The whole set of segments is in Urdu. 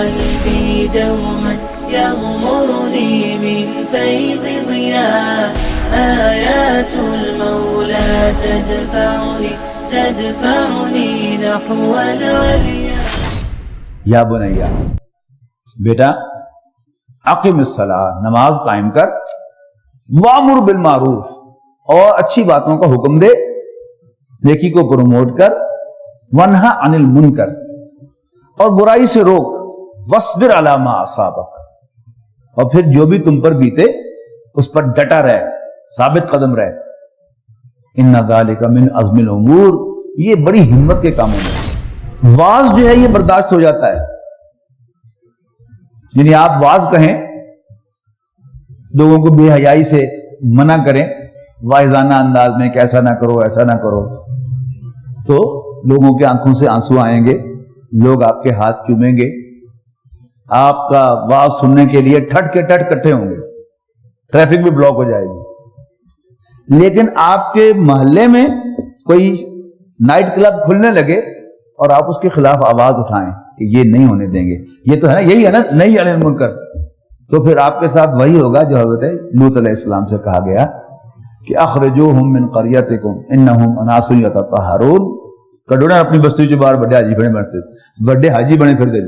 قلبي دوما يغمرني من فيض ضياء آيات المولى تدفعني نحو العليا. یا بنیا، بیٹا اقم الصلاۃ، نماز قائم کر، وامر بالمعروف، اور اچھی باتوں کا حکم دے، نیکی کو پروموٹ کر، ونہا عن المنکر، اور برائی سے روک، واصبر علی ما اصابک، اور پھر جو بھی تم پر بیتے اس پر ڈٹا رہے، ثابت قدم رہے. ان ذالک من عزم الامور، یہ بڑی ہمت کے کاموں میں. واز جو ہے یہ برداشت ہو جاتا ہے، یعنی آپ واز کہیں، لوگوں کو بے حیائی سے منع کریں واعظانہ انداز میں کہ ایسا نہ کرو ایسا نہ کرو، تو لوگوں کی آنکھوں سے آنسو آئیں گے، لوگ آپ کے ہاتھ چومیں گے، آپ کا واز سننے کے لیے ٹھٹ کے ٹھٹ کٹھے ہوں گے، ٹریفک بھی بلاک ہو جائے گی. لیکن آپ کے محلے میں کوئی نائٹ کلب کھلنے لگے اور آپ اس کے خلاف آواز اٹھائیں کہ یہ نہیں ہونے دیں گے، یہ تو ہے نا، یہی ہے نا نہیں علی المنکر، تو پھر آپ کے ساتھ وہی ہوگا جو حضرت لوط علیہ السلام سے کہا گیا کہ اخرجوہم من قریتکم انہم اناس یتطہرون. کڈوڑا اپنی بستی چ باہر بڑے حاجی بنے مرتے، بڑے حاجی بنے پھر دے.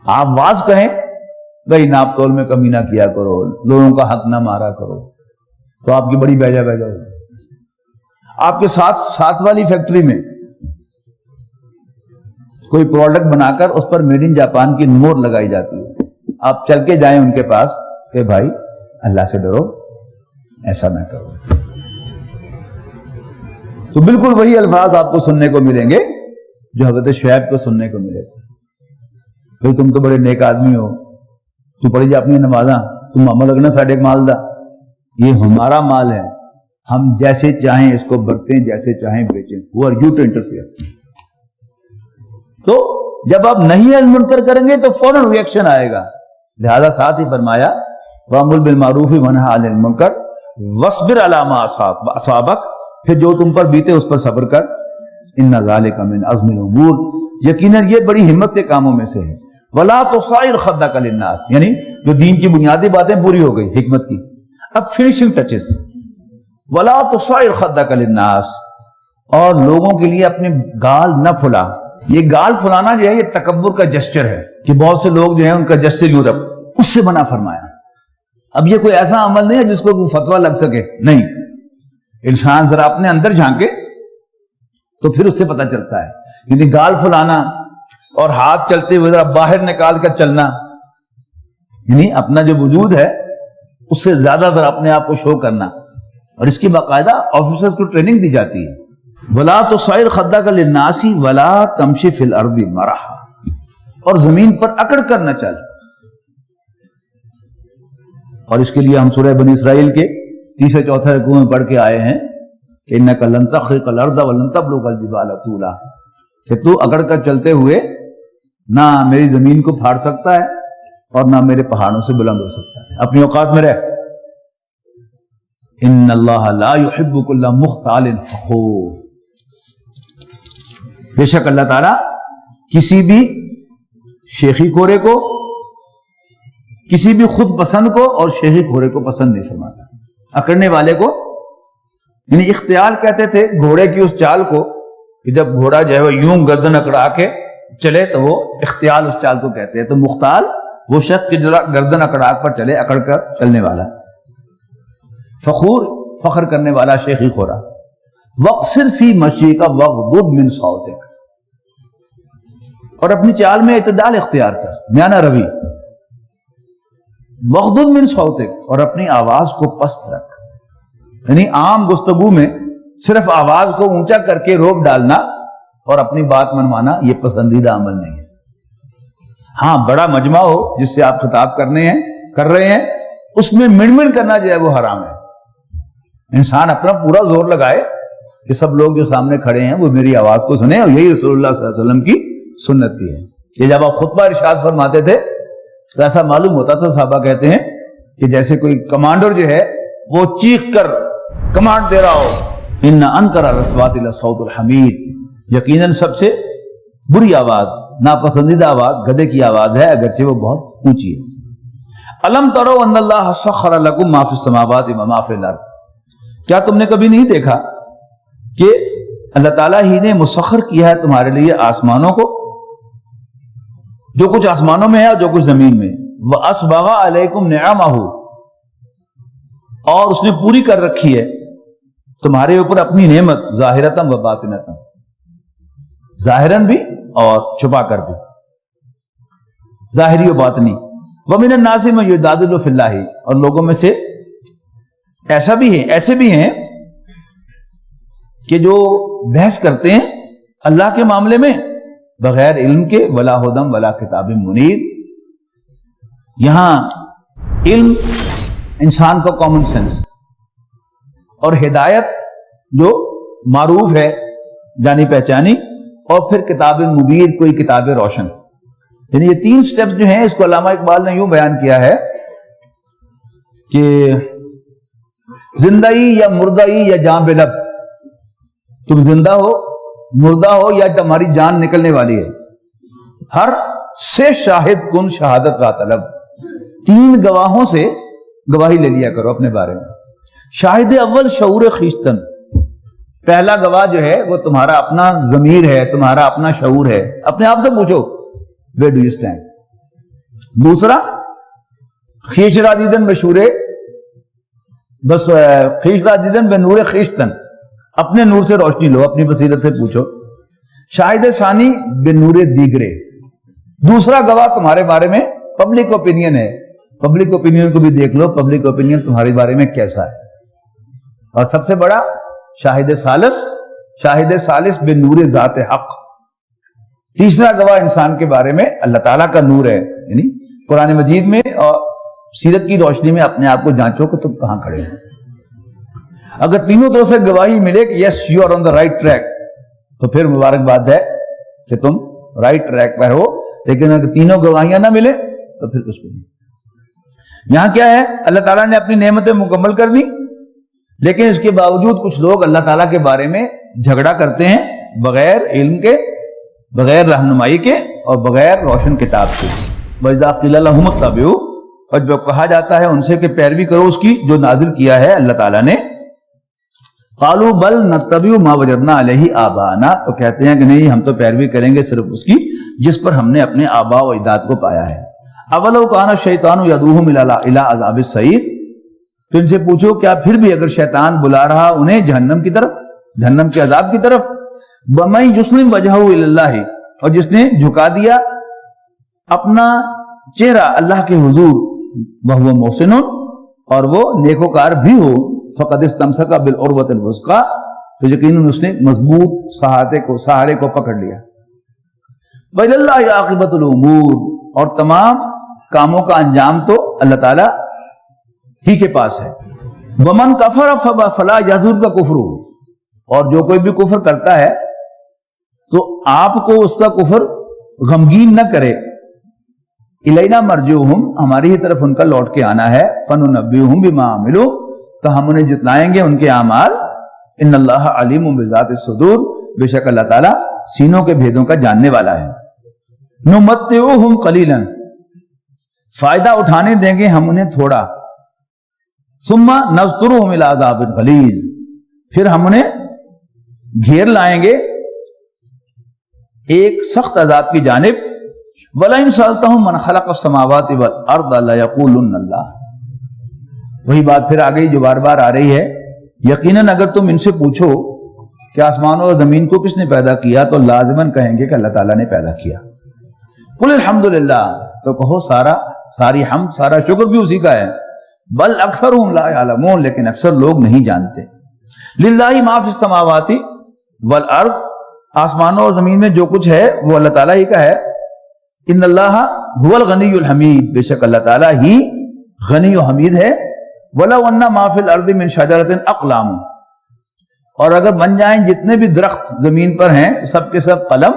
آپ واز کہیں بھائی ناپ تول میں کمی نہ کیا کرو، لوگوں کا حق نہ مارا کرو، تو آپ کی بڑی بیجا بیجا ہوگی. آپ کے ساتھ والی فیکٹری میں کوئی پروڈکٹ بنا کر اس پر میڈ ان جاپان کی مور لگائی جاتی ہے، آپ چل کے جائیں ان کے پاس کہ بھائی اللہ سے ڈرو، ایسا نہ کرو. تو بالکل وہی الفاظ آپ کو سننے کو ملیں گے جو حضرت شعیب کو سننے کو ملے تھے. بھائی تم تو بڑے نیک آدمی ہو، تو پڑھی جا اپنی نمازاں، تم عمل لگنا ساڑھے ایک مال دا، یہ ہمارا مال ہے، ہم جیسے چاہیں اس کو برتیں، جیسے چاہیں بیچیں. Who are you to interfere؟ تو جب آپ نہیں المنکر کریں گے تو فوراً ریئیکشن آئے گا. لہذا ساتھ ہی فرمایا وامر بالمعروف ونہی عن المنکر واصبر علی ما اصابک، پھر جو تم پر بیتے اس پر صبر کر. ان ذالک من عزم الامور، یقیناً یہ بڑی ہمت کے کاموں میں سے ہے. ولا تصعر خدک للناس، یعنی جو دین کی بنیادی باتیں پوری ہو گئی حکمت کی، اب فنیشنگ ٹچز. ولا تصعر خدک للناس، اور لوگوں کے لیے اپنے گال نہ پھلا. یہ گال پھلانا جو ہے یہ تکبر کا جسچر ہے کہ بہت سے لوگ جو ہیں ان کا جسچر یوں رب، اس سے منع فرمایا. اب یہ کوئی ایسا عمل نہیں ہے جس کو کوئی فتویٰ لگ سکے، نہیں. انسان ذرا اپنے اندر جھانکے تو پھر اس سے پتہ چلتا ہے. یعنی گال پھلانا اور ہاتھ چلتے ہوئے ذرا باہر نکال کر چلنا، یعنی اپنا جو وجود ہے اس سے زیادہ ذرا اپنے آپ کو شو کرنا، اور اس کی باقاعدہ آفیسرز کو ٹریننگ دی جاتی ہے. ولا تصعر خدک للناس ولا تمشی فی الارض مرحا، اور زمین پر اکڑ کر نہ چل. اور اس کے لیے ہم سورہ بنی اسرائیل کے 3-4 رکوع میں پڑھ کے آئے ہیں کہ انک لن تخرق الارض ولن تبلغ الجبال طولا، کہ تو اکڑ کر چلتے ہوئے نہ میری زمین کو پھاڑ سکتا ہے اور نہ میرے پہاڑوں سے بلند ہو سکتا ہے. اپنی اوقات میں رہ. ان اللہ لا يحب كل مختال فخور، بے شک اللہ تعالیٰ کسی بھی شیخی کھورے کو، کسی بھی خود پسند کو اور شیخی کھورے کو پسند نہیں فرماتا. اکڑنے والے کو، یعنی اختیال کہتے تھے گھوڑے کی اس چال کو کہ جب گھوڑا جو ہے وہ یوں گردن اکڑا کے چلے تو وہ اختیال اس چال کو کہتے ہیں. تو مختال وہ شخص کے جو گردن اکڑا پر چلے، اکڑ کر چلنے والا. فخور فخر کرنے والا شیخی خورا. وقصر فی مشیک واغضض من صوتک، اور اپنی چال میں اعتدال اختیار کر، میانہ روی. واغضض من صوتک، اور اپنی آواز کو پست رکھ. یعنی عام گفتگو میں صرف آواز کو اونچا کر کے روک ڈالنا اور اپنی بات منوانا یہ پسندیدہ عمل نہیں ہے. ہاں بڑا مجمع ہو جس سے آپ خطاب کر رہے ہیں اس میں منمن کرنا جو ہے وہ حرام ہے. انسان اپنا پورا زور لگائے کہ سب لوگ جو سامنے کھڑے ہیں وہ میری آواز کو سنیں، اور یہی رسول اللہ صلی اللہ علیہ وسلم کی سنت بھی ہے. یہ جب آپ خطبہ ارشاد فرماتے تھے تو ایسا معلوم ہوتا تھا، صحابہ کہتے ہیں کہ جیسے کوئی کمانڈر جو ہے وہ چیخ کر کمانڈ دے رہا ہو. ان انکر الاصوات لصوت الحمیر، یقیناً سب سے بری آواز، ناپسندیدہ آواز گدھے کی آواز ہے، اگرچہ وہ بہت اونچی ہے۔ الم ترو ان اللہ سخر لکم ما فی السماوات و ما فی الارض، کیا تم نے کبھی نہیں دیکھا کہ اللہ تعالیٰ ہی نے مسخر کیا ہے تمہارے لیے آسمانوں کو، جو کچھ آسمانوں میں ہے اور جو کچھ زمین میں، وَأَسْبَغَ عَلَيْكُمْ نِعَمَهُ، اور اس نے پوری کر رکھی ہے تمہارے اوپر اپنی نعمت، ظاہرتاً و باطنتاً، ظاہراً بھی اور چھپا کر بھی، ظاہری و باطنی۔ وَمِنَ النَّاسِ مَن يُجَادِلُ فِي اللَّهِ، اور لوگوں میں سے ایسے بھی ہیں کہ جو بحث کرتے ہیں اللہ کے معاملے میں بغیر علم کے، ولا ہدم ولا کتاب منیر۔ یہاں علم انسان کا کامن سینس، اور ہدایت جو معروف ہے جانی پہچانی، اور پھر کتاب مبین، کوئی کتاب روشن۔ یعنی یہ تین سٹیپس جو ہیں، اس کو علامہ اقبال نے یوں بیان کیا ہے کہ زندگی یا مردئی یا جان بے لب، تم زندہ ہو، مردہ ہو، یا تمہاری جان نکلنے والی ہے، ہر سے شاہد کن شہادت کا طلب، تین گواہوں سے گواہی لے لیا کرو اپنے بارے میں۔ شاہد اول شعور خیشتن، پہلا گواہ جو ہے وہ تمہارا اپنا ضمیر ہے، تمہارا اپنا شعور ہے، اپنے آپ سے پوچھو where do you stand۔ دوسرا خیش رادیدن بشورے، بس خیش رادیدن بنور خیشتن، اپنے نور سے روشنی لو، اپنی بصیرت سے پوچھو۔ شاہد ثانی بنور دیگرے، دوسرا گواہ تمہارے بارے میں پبلک اوپینین ہے، پبلک اوپینین کو بھی دیکھ لو، پبلک اوپینین تمہارے بارے میں کیسا ہے۔ اور سب سے بڑا شاہد ثالث بنور ذات حق، تیسرا گواہ انسان کے بارے میں اللہ تعالیٰ کا نور ہے۔ یعنی قرآن مجید میں اور سیرت کی روشنی میں اپنے آپ کو جانچو کہ تم کہاں کھڑے ہو۔ اگر تینوں طرف سے گواہی ملے کہ yes you are on the right track, تو پھر مبارکباد ہے کہ تم رائٹ ٹریک پر ہو، لیکن اگر تینوں گواہیاں نہ ملے تو پھر کچھ بھی نہیں۔ یہاں کیا ہے، اللہ تعالیٰ نے اپنی نعمتیں مکمل کر دی، لیکن اس کے باوجود کچھ لوگ اللہ تعالیٰ کے بارے میں جھگڑا کرتے ہیں بغیر علم کے، بغیر رہنمائی کے، اور بغیر روشن کتاب کے۔ وَإِذَا قِيلَ لَهُمُ اتَّبِعُوا، اور جب کہا جاتا ہے ان سے کہ پیروی کرو اس کی جو نازل کیا ہے اللہ تعالیٰ نے، قالوا بل نتبع ما وجدنا علیہ آباءنا، تو کہتے ہیں کہ نہیں، ہم تو پیروی کریں گے صرف اس کی جس پر ہم نے اپنے آباء و اجداد کو پایا ہے۔ اولو کان الشیطان یدعوہم الی عذاب السعیر، تو ان سے پوچھو کیا پھر بھی اگر شیطان بلا رہا انہیں جہنم کی طرف، جہنم کے عذاب کی طرف، وَمَن يُسْلِمْ وَجْهَهُ إِلَى اللَّهِ، اور جس نے جھکا دیا اپنا چہرہ اللہ کے حضور، وَهُوَ مُحْسِنٌ، اور وہ نیکوکار بھی ہو، فَقَدِ اسْتَمْسَكَ بِالْعُرْوَةِ الْوُثْقَىٰ، تو یقیناً اس نے مضبوط سہارے کو پکڑ لیا۔ وَإِلَى اللَّهِ عَاقِبَةُ الْأُمُورِ، اور تمام کاموں کا انجام تو اللہ تعالیٰ ہی کے پاس ہے۔ وَمَن كَفَرَ فَلَا يَحْزُنكَ كُفْرُهُ، اور جو کوئی بھی کفر کرتا ہے تو آپ کو اس کا کفر غمگین نہ کرے۔ الینا مرجعہم، ہماری ہی طرف ان کا لوٹ کے آنا ہے، فننبئہم بما عملوا، تو ہم انہیں جتلائیں گے ان کے اعمال۔ ان اللہ علیم بذات الصدور، بے شک اللہ تعالیٰ سینوں کے بھیدوں کا جاننے والا ہے۔ نمتعہم قلیلا، فائدہ اٹھانے دیں گے ہم انہیں تھوڑا، ثم نضطرہم الی عذاب غلیظ، پھر ہم انہیں گھیر لائیں گے ایک سخت عذاب کی جانب۔ وَلَئِن سَأَلْتَهُم مَّنْ خَلَقَ السَّمَاوَاتِ وَالْأَرْضَ لَيَقُولُنَّ اللَّهُ، وہی بات پھر آ گئی جو بار بار آ رہی ہے، یقیناً اگر تم ان سے پوچھو کہ آسمانوں اور زمین کو کس نے پیدا کیا، تو لازماً کہیں گے کہ اللہ تعالیٰ نے پیدا کیا۔ قُلِ الْحَمْدُ لِلَّهِ، تو کہو ساری حمد، سارا شکر بھی اسی کا ہے۔ بل اکثرهم لا يعلمون، لیکن اکثر لوگ نہیں جانتے۔ للہ ما فی السماوات والارض، آسمانوں اور زمین میں جو کچھ ہے وہ اللہ تعالیٰ ہی کا ہے۔ ان اللہ هو الغنی الحمید، بے شک اللہ تعالیٰ ہی غنی و حمید ہے۔ ولو ان ما فی الارض من شجرۃ اقلام، اور اگر بن جائیں جتنے بھی درخت زمین پر ہیں سب کے سب قلم،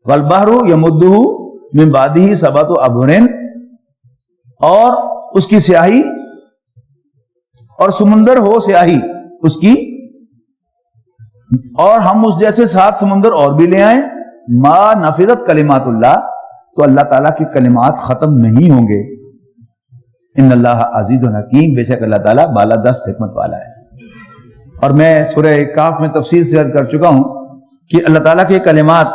والبحر یمدہ من بعدہ سبعۃ ابحر، اور اس کی سیاہی، اور سمندر ہو سیاہی اس کی، اور ہم اس جیسے 7 سمندر اور بھی لے آئیں، ما نفذت کلمات اللہ، تو اللہ تعالیٰ کی کلمات ختم نہیں ہوں گے. ان اللہ عزیز حکیم، بے شک اللہ تعالیٰ بالادست حکمت والا ہے. اور میں سورہ کاف میں تفصیل سے عرض کر چکا ہوں کہ اللہ تعالیٰ کے کلمات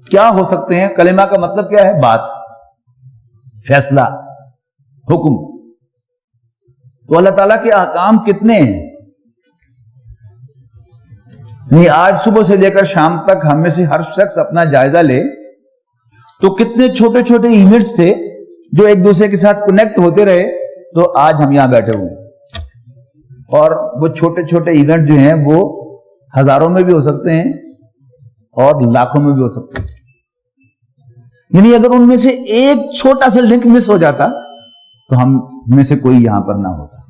کیا ہو سکتے ہیں. کلمہ کا مطلب کیا ہے؟ بات، فیصلہ، حکم. تو اللہ تعالیٰ کے احکام کتنے ہیں؟ نہیں، آج صبح سے لے کر شام تک ہم میں سے ہر شخص اپنا جائزہ لے تو کتنے چھوٹے چھوٹے ایونٹس تھے جو ایک دوسرے کے ساتھ کنیکٹ ہوتے رہے تو آج ہم یہاں بیٹھے ہوئے ہیں. اور وہ چھوٹے چھوٹے ایونٹ جو ہیں وہ ہزاروں میں بھی ہو سکتے ہیں اور لاکھوں میں بھی ہو سکتے ہیں. یعنی اگر ان میں سے ایک چھوٹا سا لنک مس ہو جاتا تو ہم میں سے کوئی یہاں پر نہ ہوتا.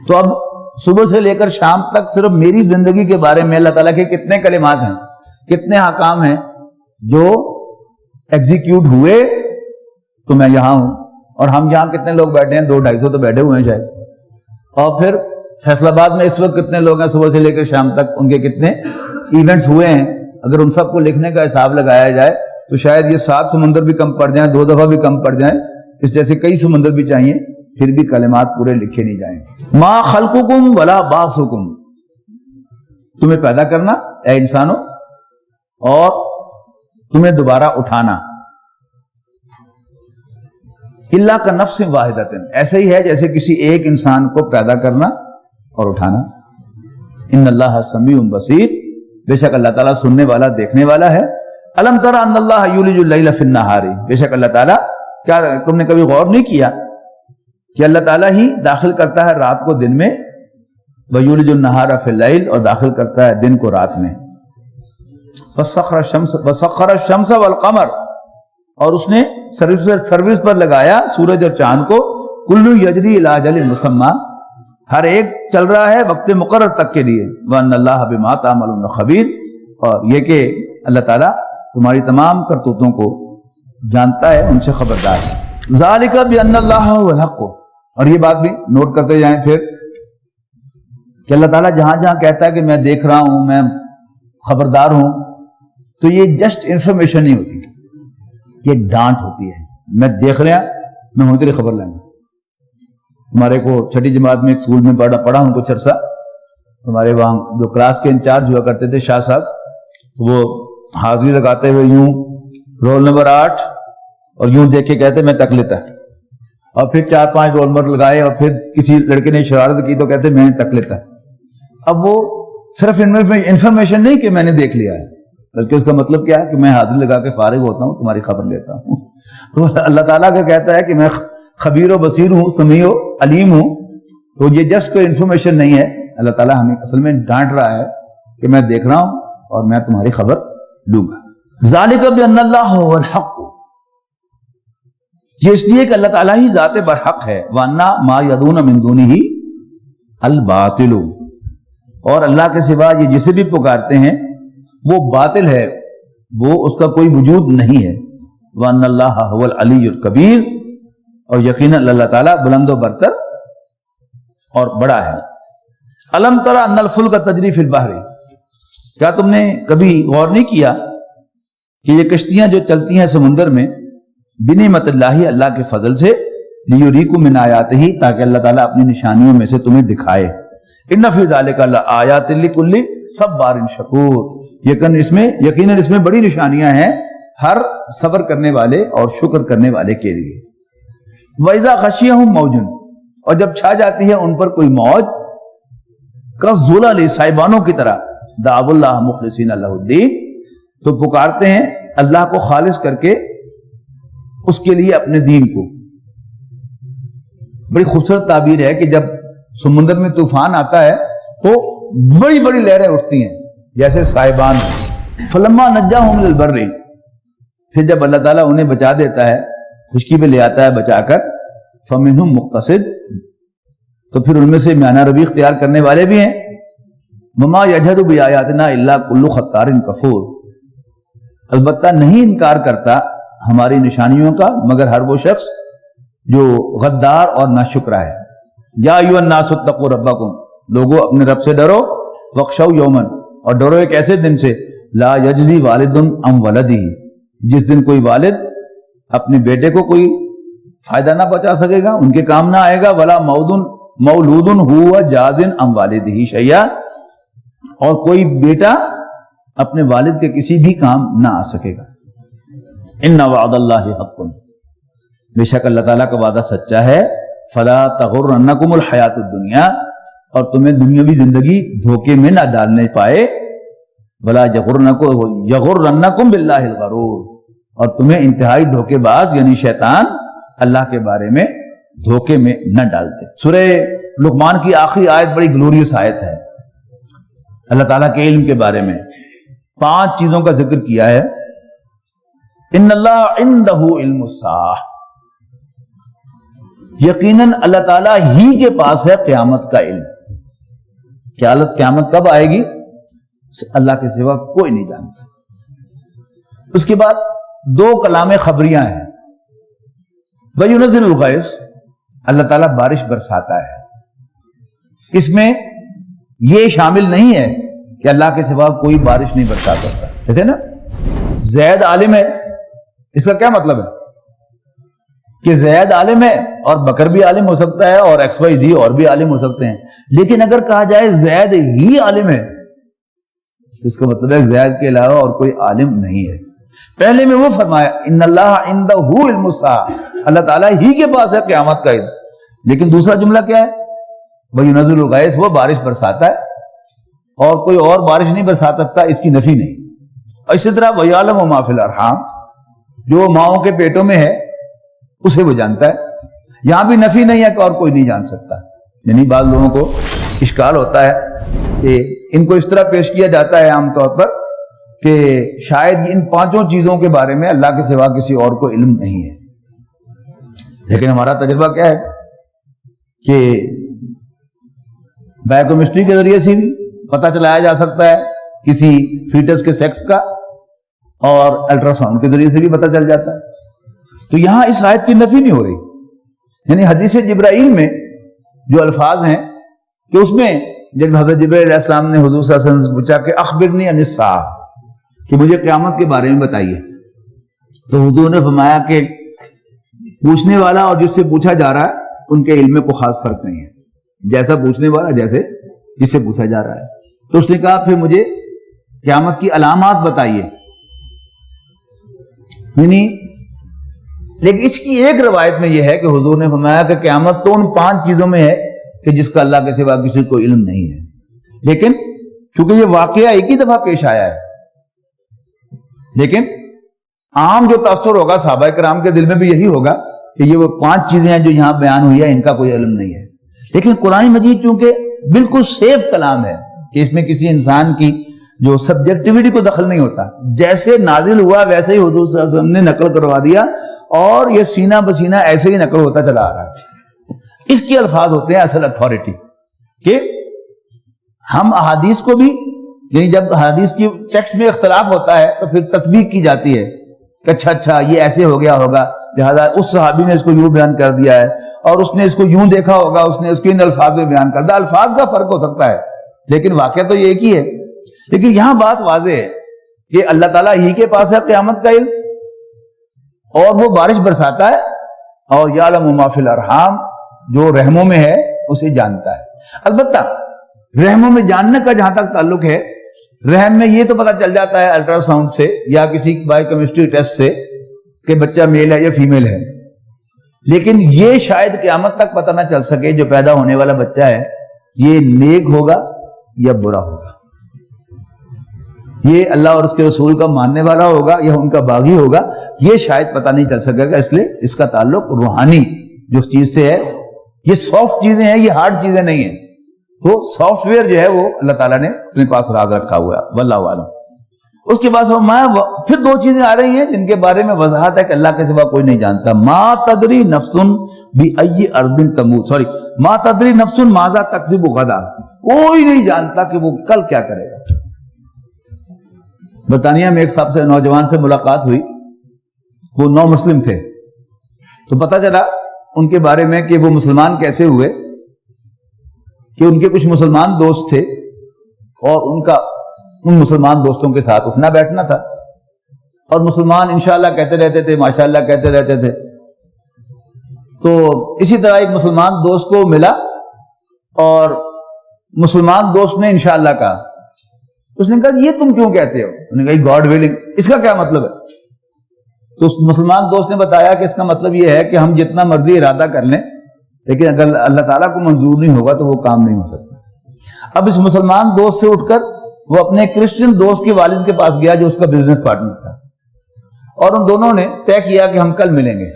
تو اب صبح سے لے کر شام تک صرف میری زندگی کے بارے میں اللہ تعالیٰ کے کتنے کلمات ہیں، کتنے احکام ہیں جو ایگزیکیوٹ ہوئے تو میں یہاں ہوں. اور ہم یہاں کتنے لوگ بیٹھے ہیں؟ 200-250 تو بیٹھے ہوئے ہیں شاید. اور پھر فیصل آباد میں اس وقت کتنے لوگ ہیں صبح سے لے کر شام تک، ان کے کتنے ایونٹس ہوئے ہیں. اگر ان سب کو لکھنے کا حساب لگایا جائے تو شاید یہ 7 سمندر بھی کم پڑ جائیں، 2 دفعہ بھی کم پڑ جائیں. اس جیسے کئی سمندر بھی چاہیے، پھر بھی کلمات پورے لکھے نہیں جائیں. ما خلقکم ولا بعثکم، تمہیں پیدا کرنا اے انسانوں اور تمہیں دوبارہ اٹھانا. اللہ کا نفس واحدۃ، ایسے ہی ہے جیسے کسی ایک انسان کو پیدا کرنا اور اٹھانا. ان اللہ سمیع بصیر، بے شک اللہ تعالیٰ سننے والا دیکھنے والا ہے. الم تر ان اللہ یولج اللیل فی النہار، بے شک اللہ تعالیٰ، کیا تم نے کبھی غور نہیں کیا کہ اللہ تعالیٰ ہی داخل کرتا ہے رات کو دن میں، ویولج النہار فی اللیل، اور داخل کرتا ہے دن کو رات میں. وسخر الشمس والقمر، اور اس نے سروس پر لگایا سورج اور چاند کو. کل یجری الی اجل مسمی، ہر ایک چل رہا ہے وقت مقرر تک کے لیے. وان اللہ بما تعملون خبیر، اور یہ کہ اللہ تعالیٰ تمہاری تمام کرتوتوں کو جانتا ہے، ان سے خبردار ہے. ذالک بان اللہ هو الحق، اور یہ بات بھی نوٹ کرتے جائیں پھر کہ اللہ تعالیٰ جہاں جہاں کہتا ہے کہ میں دیکھ رہا ہوں، میں خبردار ہوں، تو یہ جسٹ انفارمیشن نہیں ہوتی، یہ ڈانٹ ہوتی ہے. میں دیکھ رہا، میں ہوں تیری خبر لینا. ہمارے کو چھٹی جماعت میں ایک اسکول میں پڑھا ہوں کچھ عرصہ. ہمارے وہاں جو کلاس کے انچارج ہوا کرتے تھے شاہ صاحب، تو وہ حاضری لگاتے ہوئے یوں رول نمبر 8 اور یوں دیکھ کے کہتے میں تک لیتا، اور پھر 4-5 رول نمبر لگائے اور پھر کسی لڑکے نے شرارت کی تو کہتے میں نے تک لیتا. اب وہ صرف انفارمیشن نہیں کہ میں نے دیکھ لیا ہے، بلکہ اس کا مطلب کیا ہے کہ میں حاضری لگا کے فارغ ہوتا ہوں، تمہاری خبر لیتا ہوں. تو اللہ تعالیٰ کا کہتا ہے کہ میں خبیر و بصیر ہوں، سمیع و علیم ہوں. تو یہ جسٹ کوئی انفارمیشن نہیں ہے، اللہ تعالیٰ ہمیں اصل میں ڈانٹ رہا ہے کہ میں دیکھ رہا ہوں اور میں تمہاری خبر لوں گا. ذالک بان اللہ هو الحق، یہ اس لیے کہ اللہ تعالیٰ ہی ذات برحق ہے. وانا ما یدعون من دونہ الباطل، اور اللہ کے سوا یہ جسے بھی پکارتے ہیں وہ باطل ہے، وہ اس کا کوئی وجود نہیں ہے. وان اللہ هو العلی الکبیر، اور یقینا اللہ تعالیٰ بلند و برتر اور بڑا ہے. الم تر ان الفلک تجری فی البحر، کیا تم نے کبھی غور نہیں کیا کہ یہ کشتیاں جو چلتی ہیں سمندر میں، بنعمت اللہ، اللہ کے فضل سے، لیریکم من آیاتہ، تاکہ اللہ تعالیٰ اپنی نشانیوں میں سے تمہیں دکھائے. ان فی ذلک لآیات لکل صبار شکور، یقیناً اس میں بڑی نشانیاں ہیں ہر صبر کرنے والے اور شکر کرنے والے کے لیے. وَإِذَا غَشِيَهُمْ مَوْجٌ، اور جب چھا جاتی ہے ان پر کوئی موج، كَالظُّلَلِ، سائبانوں کی طرح، دعوا اللہ مخلصین لہ الدین، تو پکارتے ہیں اللہ کو خالص کر کے اس کے لیے اپنے دین کو. بڑی خوبصورت تعبیر ہے کہ جب سمندر میں طوفان آتا ہے تو بڑی بڑی لہریں اٹھتی ہیں جیسے سائبان. فلما نجاہم الی البر، پھر جب اللہ تعالیٰ انہیں بچا دیتا ہے، خشکی پہ لے آتا ہے بچا کر، فمنہم مقتصد، تو پھر ان میں سے میانہ روی اختیار کرنے والے بھی ہیں. وما یجحد بآیاتنا الا کل ختار کفور، البتہ نہیں انکار کرتا ہماری نشانیوں کا مگر ہر وہ شخص جو غدار اور ناشکرا ہے. یا ایھا الناس اتقوا ربکم، لوگوں اپنے رب سے ڈرو، واخشوا یوما، اور ڈرو ایک ایسے دن سے، لا یجزی والد ام ولدی، جس دن کوئی والد اپنے بیٹے کو کوئی فائدہ نہ پہنچا سکے گا، ان کے کام نہ آئے گا، ولا مولود ہوا جازن ام والدہ شیئا، اور کوئی بیٹا اپنے والد کے کسی بھی کام نہ آ سکے گا۔ ان وعد اللہ حق، بے شک اللہ تعالیٰ کا وعدہ سچا ہے۔ فلا تغرنکم الحیات الدنیا، اور تمہیں دنیاوی زندگی دھوکے میں نہ ڈالنے پائے، ولا یغرنکم باللہ الغرور، اور تمہیں انتہائی دھوکے باز یعنی شیطان اللہ کے بارے میں دھوکے میں نہ ڈالتے۔ سورہ لقمان کی آخری آیت بڑی گلوریس آیت ہے، اللہ تعالیٰ کے علم کے بارے میں 5 چیزوں کا ذکر کیا ہے۔ ان اللہ عندہ علم الساعہ، یقیناً اللہ تعالیٰ ہی کے پاس ہے قیامت کا علم۔ قیامت کب آئے گی اللہ کے سوا کوئی نہیں جانتا۔ اس کے بعد 2 کلام خبریاں ہیں۔ وَيُنَزِّلُ الْغَيْثَ، اللہ تعالیٰ بارش برساتا ہے۔ اس میں یہ شامل نہیں ہے کہ اللہ کے سوا کوئی بارش نہیں برسا سکتا۔ جیسے نا زید عالم ہے، اس کا کیا مطلب ہے کہ زید عالم ہے اور بکر بھی عالم ہو سکتا ہے اور ایکس وائی زی اور بھی عالم ہو سکتے ہیں، لیکن اگر کہا جائے زید ہی عالم ہے، اس کا مطلب ہے زید کے علاوہ اور کوئی عالم نہیں ہے۔ پہلے میں وہ فرمایا ان اللہ عندہ علم الساعہ، اللہ تعالیٰ ہی کے پاس ہے قیامت کا علم، لیکن دوسرا جملہ کیا ہے؟ وَيُنَزِّلُ الْغَيْثَ، وہ بارش برساتا ہے اور کوئی اور بارش نہیں برسا سکتا، اس کی نفی نہیں۔ اور اسی طرح وَيَعْلَمُ مَا فِي الْأَرْحَامِ، جو ماؤں کے پیٹوں میں ہے اسے وہ جانتا ہے۔ یہاں بھی نفی نہیں ہے کہ اور کوئی نہیں جان سکتا۔ یعنی بعض لوگوں کو اشکال ہوتا ہے کہ ان کو اس طرح پیش کیا جاتا ہے عام طور پر کہ شاید ان 5 چیزوں کے بارے میں اللہ کے سوا کسی اور کو علم نہیں ہے، لیکن ہمارا تجربہ کیا ہے کہ بائیوکیمسٹری کے ذریعے سے بھی پتہ چلایا جا سکتا ہے کسی فیٹس کے سیکس کا، اور الٹرا ساؤنڈ کے ذریعے سے بھی پتہ چل جاتا ہے۔ تو یہاں اس آیت کی نفی نہیں ہو رہی، یعنی حدیث جبرائیل میں جو الفاظ ہیں کہ اس میں جب حضرت جبرائیل علیہ السلام نے حضور صلی اللہ علیہ وسلم سے پوچھا کہ اخبرنی عن الساعہ، کہ مجھے قیامت کے بارے میں بتائیے، تو حضور نے فرمایا کہ پوچھنے والا اور جس سے پوچھا جا رہا ہے ان کے علم میں کوئی خاص فرق نہیں ہے، جیسا پوچھنے والا جیسے جس سے پوچھا جا رہا ہے۔ تو اس نے کہا پھر مجھے قیامت کی علامات بتائیے، یعنی لیکن اس کی ایک روایت میں یہ ہے کہ حضور نے فرمایا کہ قیامت تو ان 5 چیزوں میں ہے کہ جس کا اللہ کے سوا کسی کو علم نہیں ہے، لیکن چونکہ یہ واقعہ ایک ہی دفعہ پیش آیا ہے، لیکن عام جو تاثر ہوگا صحابہ کرام کے دل میں بھی یہی ہوگا کہ یہ وہ 5 چیزیں ہیں جو یہاں بیان ہوئی ہے، ان کا کوئی علم نہیں ہے۔ لیکن قرآن مجید چونکہ بالکل سیف کلام ہے کہ اس میں کسی انسان کی جو سبجیکٹیوٹی کو دخل نہیں ہوتا، جیسے نازل ہوا ویسے ہی حضور صلی اللہ علیہ وسلم نے نقل کروا دیا، اور یہ سینہ بسینہ ایسے ہی نقل ہوتا چلا آ رہا ہے۔ اس کے الفاظ ہوتے ہیں اصل اتھارٹی، کہ ہم احادیث کو بھی، یعنی جب حدیث کی ٹیکسٹ میں اختلاف ہوتا ہے تو پھر تطبیق کی جاتی ہے کہ اچھا یہ ایسے ہو گیا ہوگا، لہذا اس صحابی نے اس کو یوں بیان کر دیا ہے اور اس نے اس کو یوں دیکھا ہوگا، اس نے اس کو ان الفاظ میں بیان کر دیا۔ الفاظ کا فرق ہو سکتا ہے لیکن واقعہ تو یہ ایک ہی ہے۔ لیکن یہاں بات واضح ہے کہ اللہ تعالیٰ ہی کے پاس ہے قیامت کا علم، اور وہ بارش برساتا ہے، اور یعلم ما فی الارحام، جو رحموں میں ہے اسے جانتا ہے۔ البتہ رحموں میں جاننے کا جہاں تک تعلق ہے، رحم میں یہ تو پتہ چل جاتا ہے الٹرا ساؤنڈ سے یا کسی بائیو کیمسٹری ٹیسٹ سے کہ بچہ میل ہے یا فیمیل ہے، لیکن یہ شاید قیامت تک پتہ نہ چل سکے جو پیدا ہونے والا بچہ ہے یہ نیک ہوگا یا برا ہوگا، یہ اللہ اور اس کے رسول کا ماننے والا ہوگا یا ان کا باغی ہوگا، یہ شاید پتہ نہیں چل سکے گا۔ اس لیے اس کا تعلق روحانی جو چیز سے ہے، یہ سافٹ چیزیں ہیں، یہ ہارڈ چیزیں نہیں ہیں۔ تو سافٹ ویئر جو ہے وہ اللہ تعالیٰ نے اپنے پاس راز رکھا ہوا ہے، واللہ عالم۔ اس کے بعد پھر 2 چیزیں آ رہی ہیں جن کے بارے میں وضاحت ہے کہ اللہ کے سوا کوئی نہیں جانتا۔ ما تدری نفس بأی ارض تموت، ما تدری نفس ماذا تکسب غدا، کوئی نہیں جانتا کہ وہ کل کیا کرے گا۔ برطانیہ میں ایک صاحب سے نوجوان سے ملاقات ہوئی، وہ نو مسلم تھے، تو پتہ چلا ان کے بارے میں کہ وہ مسلمان کیسے ہوئے کہ ان کے کچھ مسلمان دوست تھے اور ان مسلمان دوستوں کے ساتھ اٹھنا بیٹھنا تھا، اور مسلمان انشاءاللہ کہتے رہتے تھے، ماشاءاللہ کہتے رہتے تھے. تو اسی طرح ایک مسلمان دوست کو ملا اور مسلمان دوست نے انشاءاللہ کہا. اس نے کہا یہ تم کیوں کہتے ہو؟ انہوں نے کہا گاڈ ولنگ، اس کا کیا مطلب ہے؟ تو اس مسلمان دوست نے بتایا کہ اس کا مطلب یہ ہے کہ ہم جتنا مرضی ارادہ کر لیں، لیکن اگر اللہ تعالیٰ کو منظور نہیں ہوگا تو وہ کام نہیں ہو سکتا. اب اس مسلمان دوست سے اٹھ کر وہ اپنے کرسچن دوست کے والد کے پاس گیا جو اس کا بزنس پارٹنر تھا، اور ان دونوں نے طے کیا کہ ہم کل ملیں گے.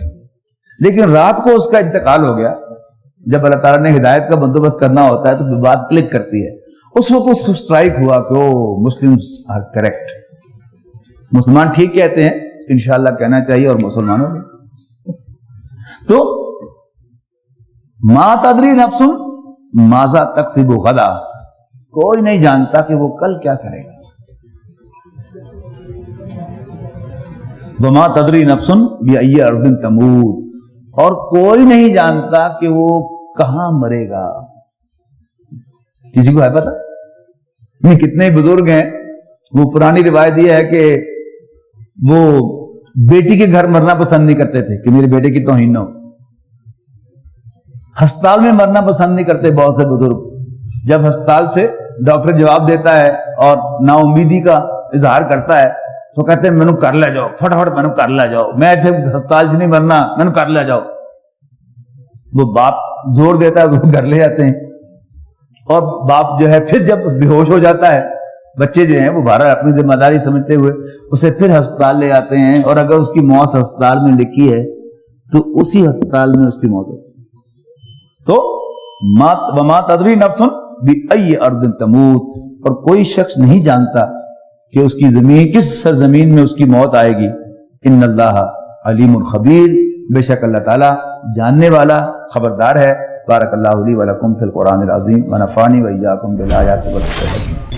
لیکن رات کو اس کا انتقال ہو گیا. جب اللہ تعالیٰ نے ہدایت کا بندوبست کرنا ہوتا ہے تو بات کلک کرتی ہے. اس وقت اس کو اسٹرائک ہوا کہ او مسلمز آر کریکٹ، مسلمان ٹھیک کہتے ہیں، انشاءاللہ کہنا چاہیے اور مسلمانوں نے. تو ما تدری نفس ماذا تکسب غدا، کوئی نہیں جانتا کہ وہ کل کیا کرے گا. وما تدری نفس بأی ارض تموت، اور کوئی نہیں جانتا کہ وہ کہاں مرے گا. کسی کو ہے پتا؟ نہیں. کتنے بزرگ ہیں، وہ پرانی روایت یہ ہے کہ وہ بیٹی کے گھر مرنا پسند نہیں کرتے تھے کہ میرے بیٹے کی توہین نہ ہو. ہسپتال میں مرنا پسند نہیں کرتے بہت سے بزرگ. جب ہسپتال سے ڈاکٹر جواب دیتا ہے اور نا امیدی کا اظہار کرتا ہے تو کہتے ہیں مینو کر لے جاؤ، فٹافٹ مینو کر لے جاؤ، میں اتنے ہسپتال سے نہیں مرنا، مینو کر لے جاؤ. وہ باپ زور دیتا ہے تو گھر لے جاتے ہیں، اور باپ جو ہے پھر جب بے ہوش ہو جاتا ہے، بچے جو ہیں وہ بہرحال اپنی ذمہ داری سمجھتے ہوئے اسے پھر ہسپتال لے آتے ہیں، اور اگر اس کی موت ہسپتال میں لکھی ہے تو اسی ہسپتال میں اس کی موت ہوتی ہے. تو وما تدری نفس بأی ارض تموت، اور کوئی شخص نہیں جانتا کہ اس کی زمین کس سرزمین میں اس کی موت آئے گی. ان اللہ علیم خبیر، بے شک اللہ تعالیٰ جاننے والا خبردار ہے. بارک اللہ لی ولکم فی القرآن العظیم ونفعنی وإیاکم بالآیات والذکر الحکیم.